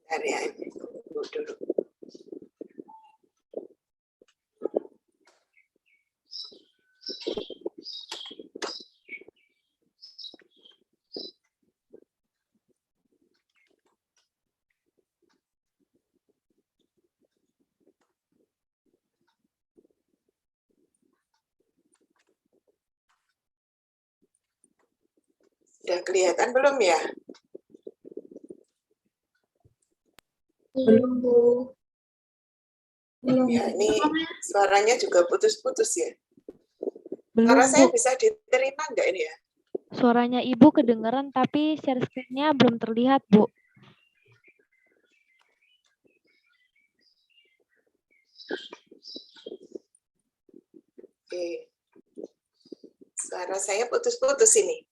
Bentar ya, ini tunggu dulu. Sudah kelihatan belum ya? Belum, Bu. Belum. Ya, ini suaranya juga putus-putus ya. Belum, Suara saya Bu. bisa diterima enggak ini ya? Suaranya Ibu kedengaran, tapi share screen-nya belum terlihat, Bu. Oke. Suara saya putus-putus ini.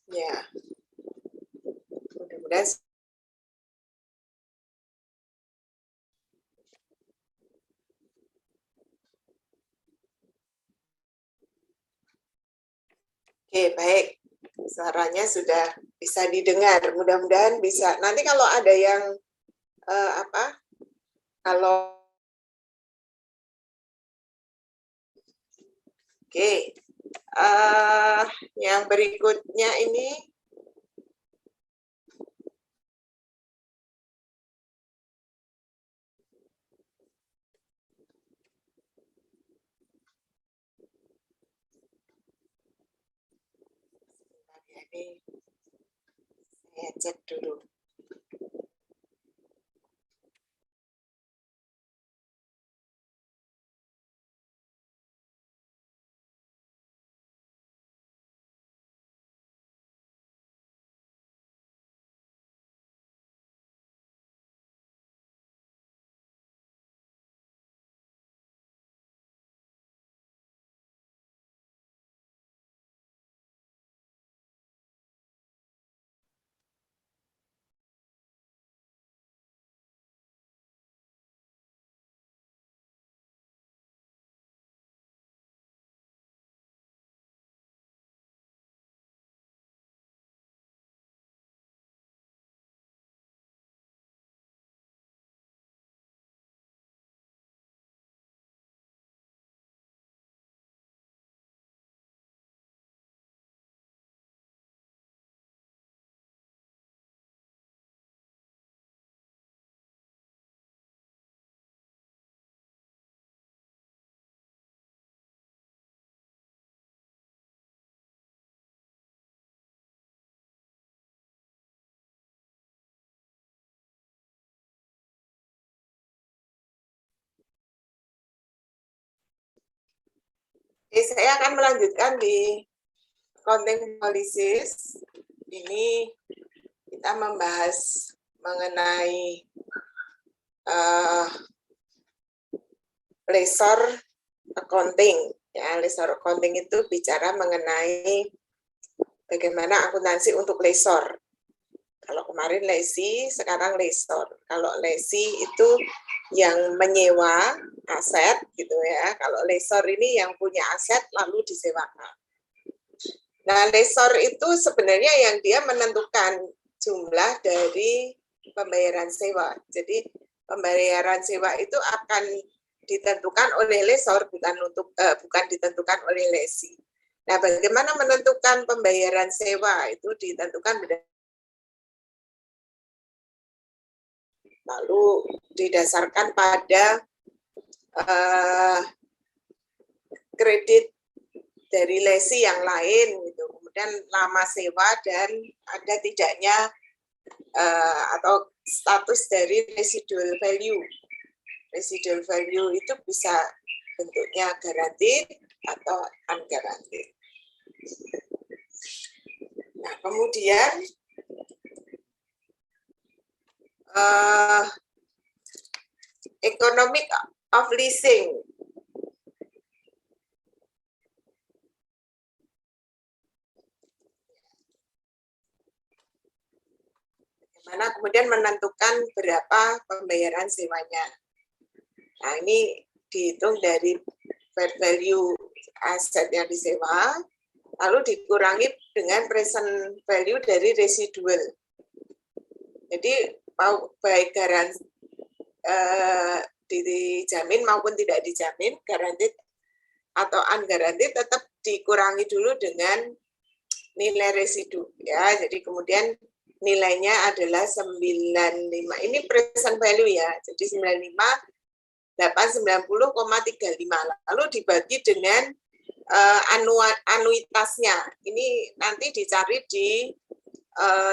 Ya. Mudah-mudahan oke, baik. Suaranya sudah bisa didengar. Mudah-mudahan bisa. Nanti kalau ada yang kalau oke, yang berikutnya ini saya cek dulu. Oke, saya akan melanjutkan di content analysis. Ini kita membahas mengenai lesser accounting. Ya, lesser accounting itu bicara mengenai bagaimana akuntansi untuk lesor. Kalau kemarin lesi, sekarang lesor. Kalau lesi itu yang menyewa aset gitu ya. Kalau lesor ini yang punya aset lalu disewakan. Nah, lesor itu sebenarnya yang dia menentukan jumlah dari pembayaran sewa. Jadi pembayaran sewa itu akan ditentukan oleh lesor, bukan ditentukan oleh lesi. Nah, bagaimana menentukan pembayaran sewa itu ditentukan lalu didasarkan pada kredit dari lesi yang lain gitu. Kemudian lama sewa dan ada tidaknya atau status dari residual value. Residual value itu bisa bentuknya guaranteed atau unguaranteed. Nah, kemudian economic of leasing. Bagaimana kemudian menentukan berapa pembayaran sewanya. Nah, ini dihitung dari fair value aset yang disewa, lalu dikurangi dengan present value dari residual. Jadi baik dijamin maupun tidak dijamin, guaranteed atau unguaranteed tetap dikurangi dulu dengan nilai residu ya. Jadi kemudian nilainya adalah 95. Ini present value ya. Jadi 95.890,35. Lalu dibagi dengan anuitasnya. Ini nanti dicari di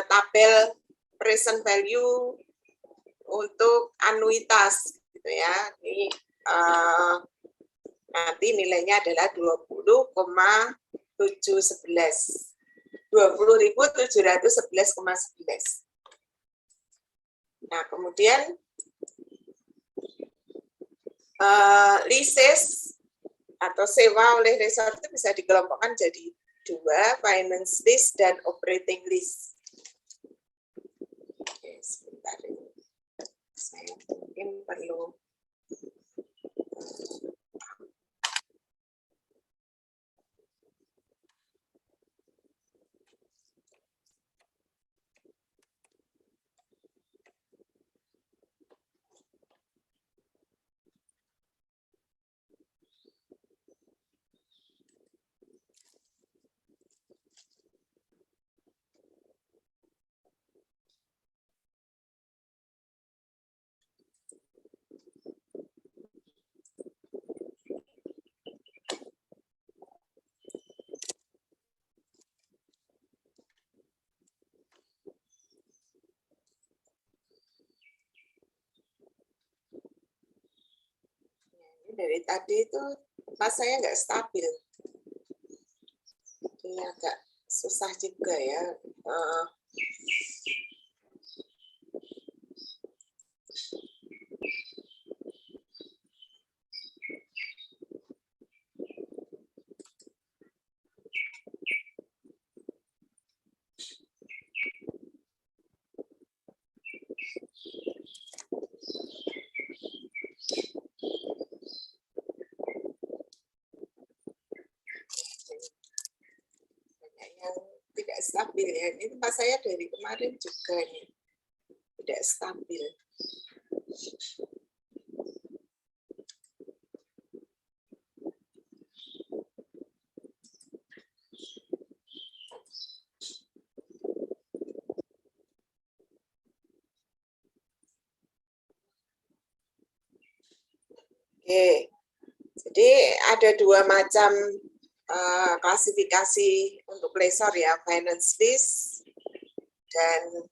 tabel present value untuk anuitas gitu ya. Ini nanti nilainya adalah 20,711. 20.711,11. Nah, kemudian leases atau sewa oleh resort itu bisa dikelompokkan jadi dua, finance lease dan operating lease. Oke, sebentar ini. Saya mungkin perlu dari tadi itu pas saya nggak stabil. Ini agak susah juga ya. Yang tidak stabil ya. Ini tempat saya dari kemarin juga nih tidak stabil. Oke, jadi ada dua macam klasifikasi untuk lessor ya, finance lease dan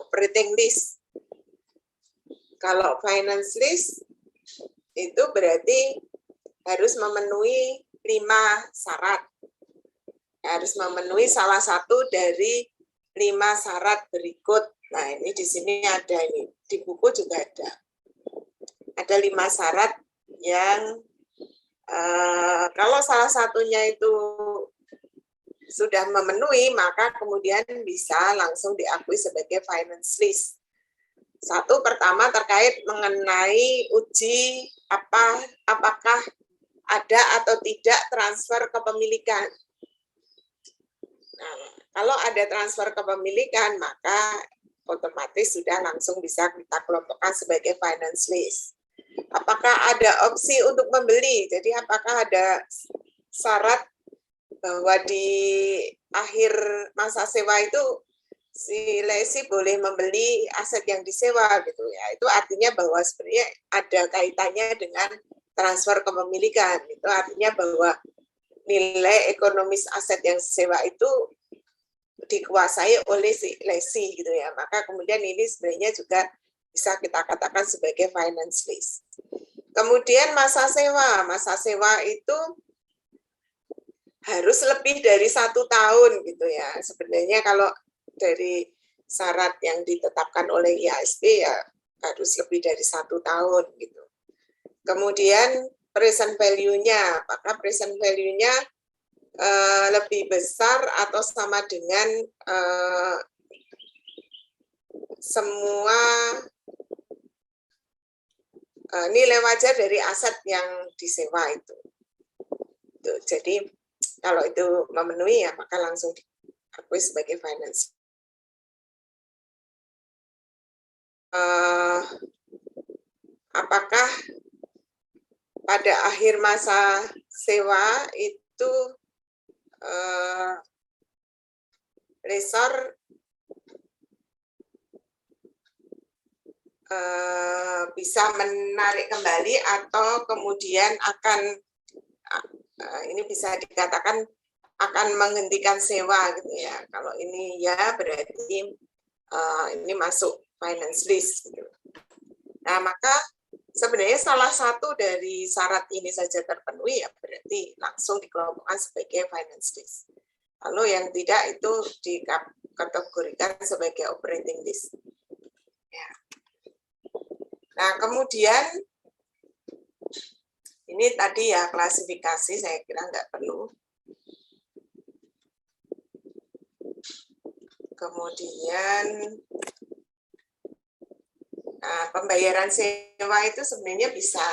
operating lease. Kalau finance lease itu berarti harus memenuhi 5 syarat. Harus memenuhi salah satu dari 5 syarat berikut. Nah, ini di sini ada ini, di buku juga ada. Ada 5 syarat yang kalau salah satunya itu sudah memenuhi, maka kemudian bisa langsung diakui sebagai finance lease. Satu, pertama terkait mengenai uji apakah ada atau tidak transfer kepemilikan. Nah, kalau ada transfer kepemilikan, maka otomatis sudah langsung bisa kita kelompokkan sebagai finance lease. Apakah ada opsi untuk membeli? Jadi apakah ada syarat bahwa di akhir masa sewa itu si lesi boleh membeli aset yang disewa gitu ya. Itu artinya bahwa sebenarnya ada kaitannya dengan transfer kepemilikan. Itu artinya bahwa nilai ekonomis aset yang disewa itu dikuasai oleh si lessee gitu ya. Maka kemudian ini sebenarnya juga bisa kita katakan sebagai finance lease. Kemudian masa sewa. Masa sewa itu harus lebih dari 1 tahun gitu ya. Sebenarnya kalau dari syarat yang ditetapkan oleh IASB ya harus lebih dari 1 tahun gitu. Kemudian present value-nya, apakah present value-nya lebih besar atau sama dengan semua nilai wajar dari aset yang disewa itu. Jadi kalau itu memenuhi ya maka langsung diakui sebagai finance. Apakah pada akhir masa sewa itu lessor bisa menarik kembali atau kemudian akan ini bisa dikatakan akan menghentikan sewa gitu ya. Kalau ini ya berarti ini masuk finance lease gitu. Nah, maka sebenarnya salah satu dari syarat ini saja terpenuhi ya berarti langsung dikelompokkan sebagai finance lease. Lalu yang tidak itu dikategorikan sebagai operating lease. Ya. Nah, kemudian ini tadi ya klasifikasi saya kira nggak perlu. Kemudian pembayaran sewa itu sebenarnya bisa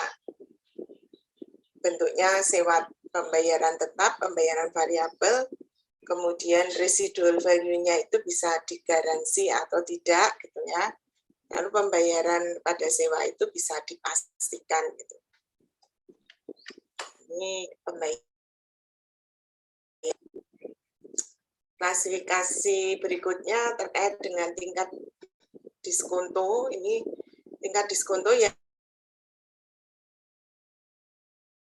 bentuknya sewa pembayaran tetap, pembayaran variabel, kemudian residual value-nya itu bisa digaransi atau tidak gitu ya. Lalu pembayaran pada sewa itu bisa dipastikan gitu. Ini pembayaran. Klasifikasi berikutnya terkait dengan tingkat diskonto. Ini tingkat diskonto yang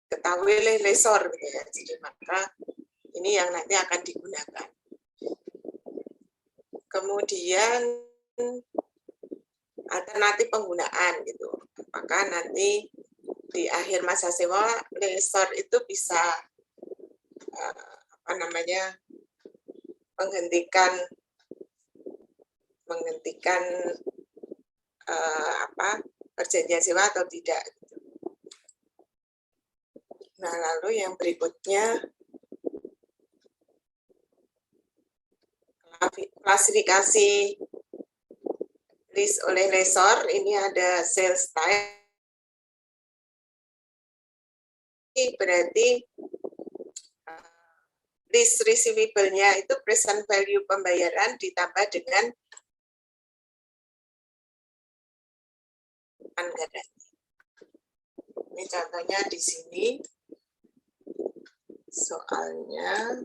ketahui oleh lessor gitu ya. Jadi maka ini yang nanti akan digunakan. Kemudian alternatif penggunaan gitu. Apakah nanti di akhir masa sewa lessor itu bisa menghentikan perjanjian sewa atau tidak. Nah, lalu yang berikutnya klasifikasi lease oleh lessor. Ini ada sales type. Berarti lease receivable-nya itu present value pembayaran ditambah dengan anggaran. Ini contohnya di sini soalnya.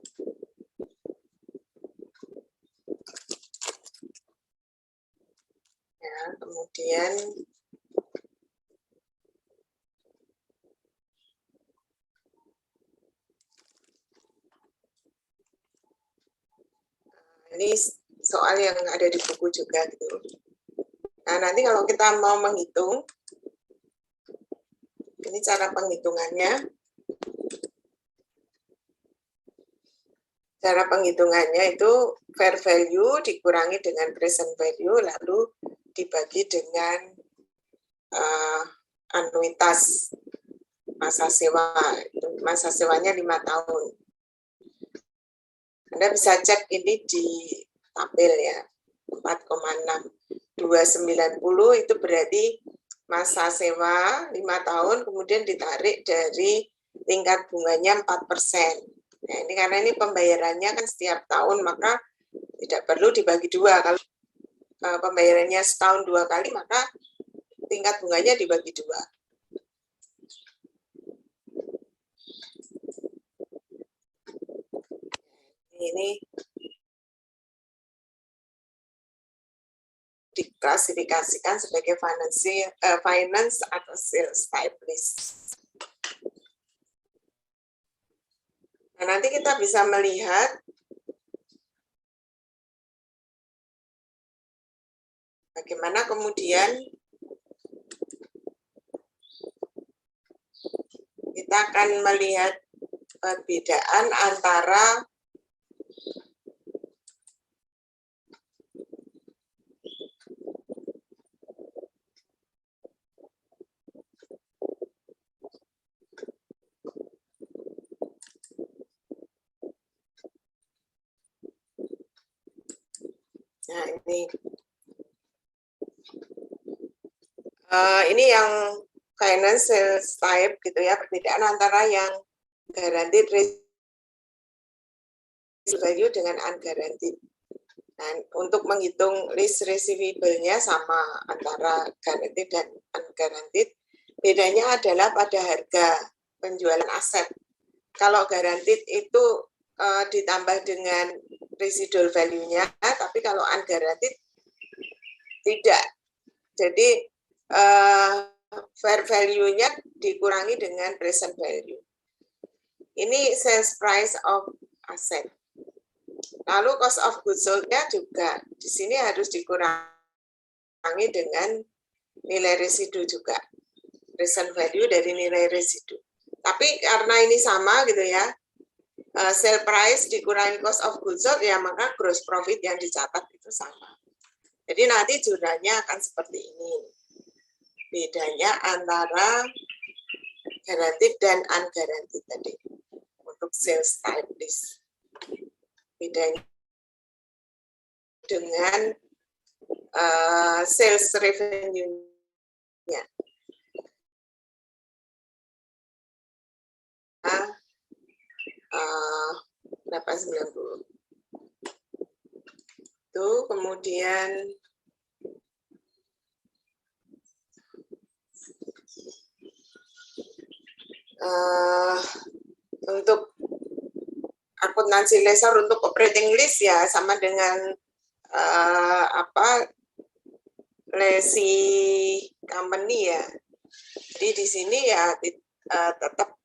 Ya, kemudian ini soal yang ada di buku juga gitu. Nah, nanti kalau kita mau menghitung, ini cara penghitungannya. Cara penghitungannya itu fair value dikurangi dengan present value, lalu dibagi dengan anuitas masa sewa. Masa sewanya 5 tahun. Anda bisa cek ini di tabel ya, 4,6. 290 itu berarti masa sewa 5 tahun, kemudian ditarik dari tingkat bunganya 4%. Nah, ini karena ini pembayarannya kan setiap tahun, maka tidak perlu dibagi 2. Kalau pembayarannya setahun 2 kali, maka tingkat bunganya dibagi 2. Ini diklasifikasikan sebagai finance atau sales type lease. Nah, nanti kita bisa melihat Bagaimana kemudian kita akan melihat perbedaan antara ini yang financial type gitu ya, perbedaan antara yang guaranteed value dengan unguaranteed. Dan untuk menghitung risk receivable-nya sama antara guaranteed dan unguaranteed, bedanya adalah pada harga penjualan aset. Kalau guaranteed itu ditambah dengan residual value-nya, tapi kalau unguaranteed tidak. Jadi fair value-nya dikurangi dengan present value. Ini sales price of asset. Lalu cost of goods sold-nya juga di sini harus dikurangi dengan nilai residu juga. Present value dari nilai residu. Tapi karena ini sama gitu ya, sale price dikurangi cost of goods sold, ya maka gross profit yang dicatat itu sama. Jadi nanti jurnalnya akan seperti ini. Bedanya antara guaranteed dan unguaranteed tadi untuk sales type list. Bedanya dengan sales revenue-nya. 890. Itu kemudian untuk akuntansi lesor untuk operating list ya sama dengan lesi company ya. Jadi di sini ya tetap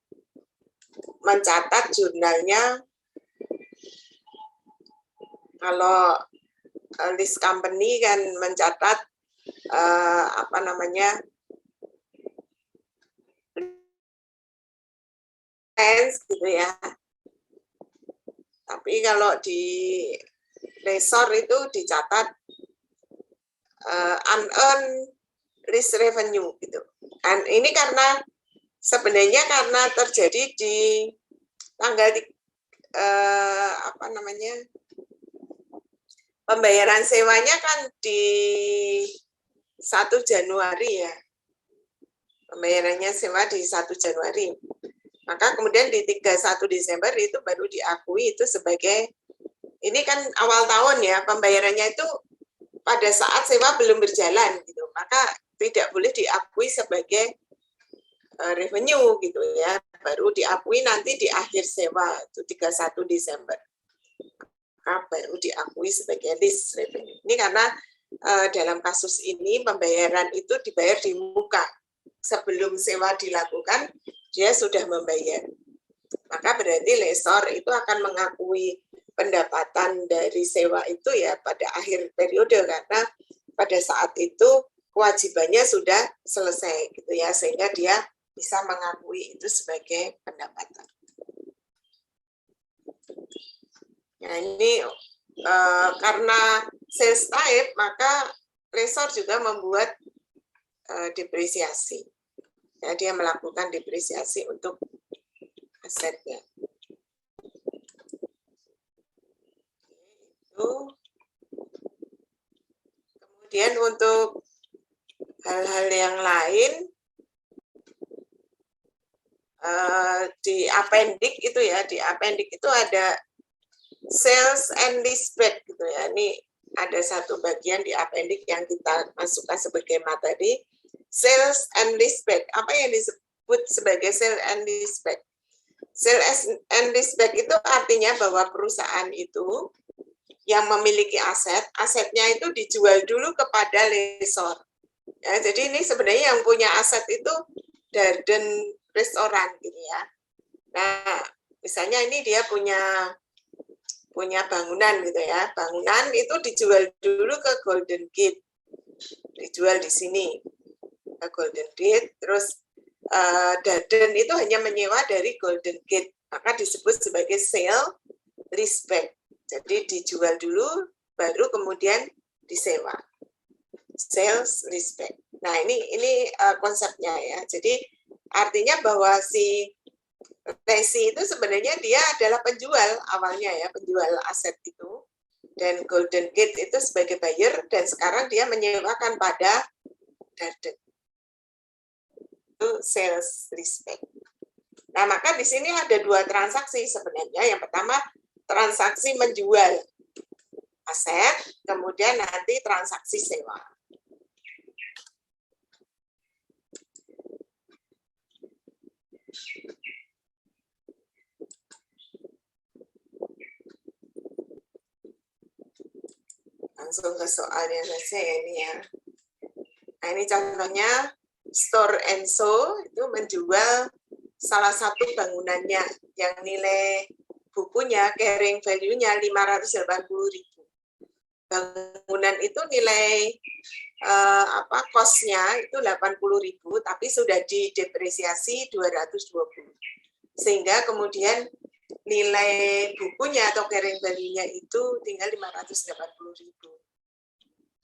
mencatat jurnalnya. Kalau list company kan mencatat gitu ya. Tapi kalau di lesor itu dicatat unearned risk revenue gitu. Dan ini karena sebenarnya karena terjadi di tanggal pembayaran sewanya kan di 1 Januari ya. Pembayarannya sewa di 1 Januari. Maka kemudian di 31 Desember itu baru diakui itu sebagai, ini kan awal tahun ya, pembayarannya itu pada saat sewa belum berjalan gitu. Maka tidak boleh diakui sebagai revenue gitu ya. Baru diakui nanti di akhir sewa itu 31 Desember. Maka baru diakui sebagai list revenue. Ini karena dalam kasus ini pembayaran itu dibayar di muka. Sebelum sewa dilakukan, dia sudah membayar. Maka berarti lesor itu akan mengakui pendapatan dari sewa itu ya pada akhir periode, karena pada saat itu kewajibannya sudah selesai gitu ya, sehingga dia bisa mengakui itu sebagai pendapatan. Nah ini karena sales type, maka lesor juga membuat depresiasi. Ya, dia melakukan depresiasi untuk asetnya. Kemudian untuk hal-hal yang lain, di appendix itu ya, di appendix itu ada sales and leaseback gitu ya. Ini ada satu bagian di appendix yang kita masukkan sebagai materi. Sales and leaseback. Apa yang disebut sebagai sales and leaseback? Sales and leaseback itu artinya bahwa perusahaan itu yang memiliki aset, asetnya itu dijual dulu kepada lesor. Ya, jadi ini sebenarnya yang punya aset itu Darden Restoran gitu ya. Nah, misalnya ini dia punya bangunan gitu ya. Bangunan itu dijual dulu ke Golden Gate. dijual di sini. Golden Gate, terus Darden itu hanya menyewa dari Golden Gate, maka disebut sebagai sale leaseback. Jadi dijual dulu, baru kemudian disewa. Sales leaseback. Nah ini konsepnya ya. Jadi artinya bahwa si lessee itu sebenarnya dia adalah penjual awalnya ya, penjual aset itu. Dan Golden Gate itu sebagai buyer dan sekarang dia menyewakan pada Darden. Itu sales leaseback. Nah, maka di sini ada dua transaksi sebenarnya. Yang pertama transaksi menjual aset, kemudian nanti transaksi sewa. Langsung ke soalnya saja ini ya. Nah, ini contohnya Store Enso itu menjual salah satu bangunannya yang nilai bukunya carrying value-nya 580.000. Bangunan itu nilai cost-nya itu 80.000 tapi sudah didepresiasi 220. Sehingga kemudian nilai bukunya atau carrying value-nya itu tinggal 580.000.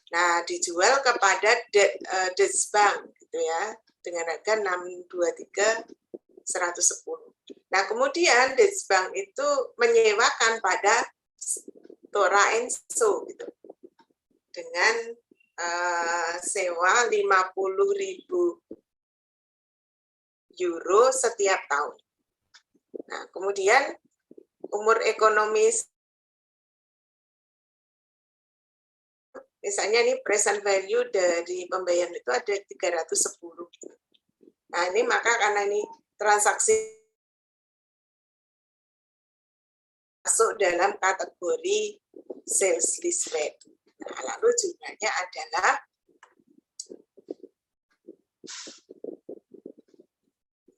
Nah, dijual kepada Deutsche Bank gitu ya, dengan harga 623 110. Nah, kemudian Deutsche Bank itu menyewakan pada Stora Enso gitu. Dengan sewa 50.000 euro setiap tahun. Nah, kemudian umur ekonomis, misalnya ini present value dari pembayaran itu ada 310. Nah, ini maka karena ini transaksi masuk dalam kategori sales leaseback. Nah, lalu jumlahnya adalah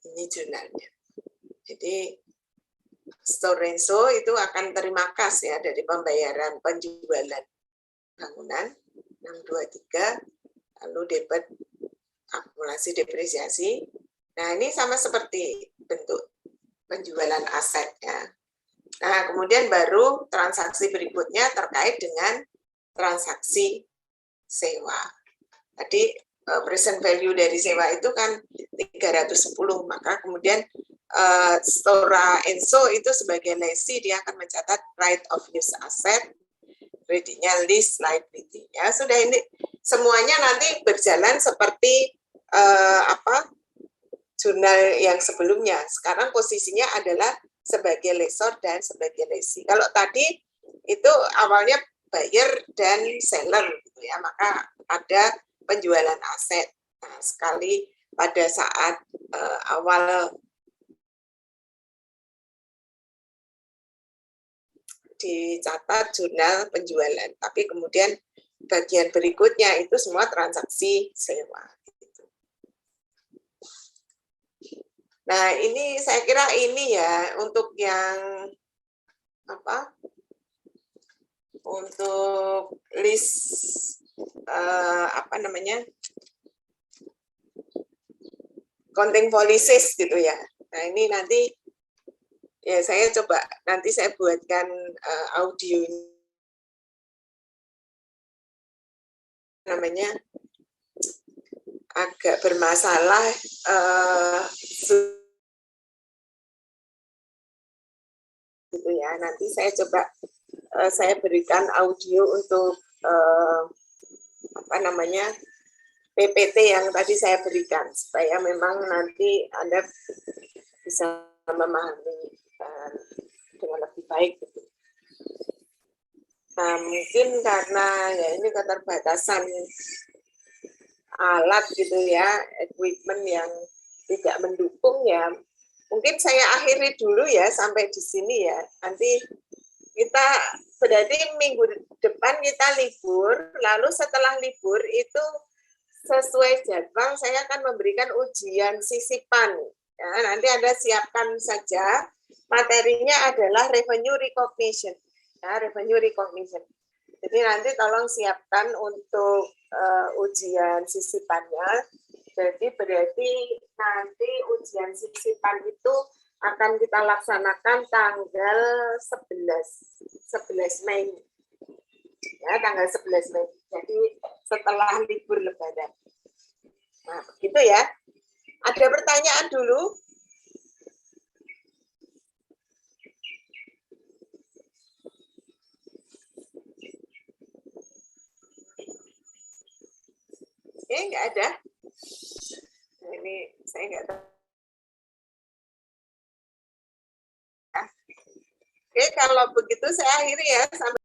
ini jurnalnya. Jadi Stora Enso itu akan terima kas ya dari pembayaran penjualan bangunan 623, lalu debit akumulasi depresiasi. Nah, ini sama seperti bentuk penjualan aset ya. Nah, kemudian baru transaksi berikutnya terkait dengan transaksi sewa. Tadi present value dari sewa itu kan 310, maka kemudian Stora Enso itu sebagai lessee dia akan mencatat right of use asset, kreditnya lease liability. Ya, sudah ini semuanya nanti berjalan seperti jurnal yang sebelumnya. Sekarang posisinya adalah sebagai lessor dan sebagai lessee. Kalau tadi itu awalnya buyer dan seller gitu ya, maka ada penjualan aset. Nah, sekali pada saat awal dicatat jurnal penjualan, tapi kemudian bagian berikutnya itu semua transaksi sewa. Gitu. Nah, ini saya kira ini ya untuk yang apa? Untuk list counting policies gitu ya. Nah, ini nanti ya saya coba nanti saya buatkan audio namanya agak bermasalah gitu ya. Nanti saya coba saya berikan audio untuk PPT yang tadi saya berikan supaya memang nanti Anda bisa memahami dengan lebih baik gitu. Nah, mungkin karena ya ini keterbatasan alat gitu ya, equipment yang tidak mendukung ya. Mungkin saya akhiri dulu ya sampai di sini ya. Nanti kita berarti minggu depan kita libur, lalu setelah libur itu sesuai jadwal saya akan memberikan ujian sisipan. Ya, nanti Anda siapkan saja materinya adalah revenue recognition. Ya, revenue recognition. Jadi nanti tolong siapkan untuk ujian sisipannya. Jadi berarti nanti ujian sisipan itu akan kita laksanakan tanggal 11 Mei. Ya, tanggal 11 Mei. Jadi setelah libur Lebaran. Nah, begitu ya. Ada pertanyaan dulu? Nggak ada. Nah, ini saya nggak tahu. Oke, kalau begitu saya akhiri ya. Sampai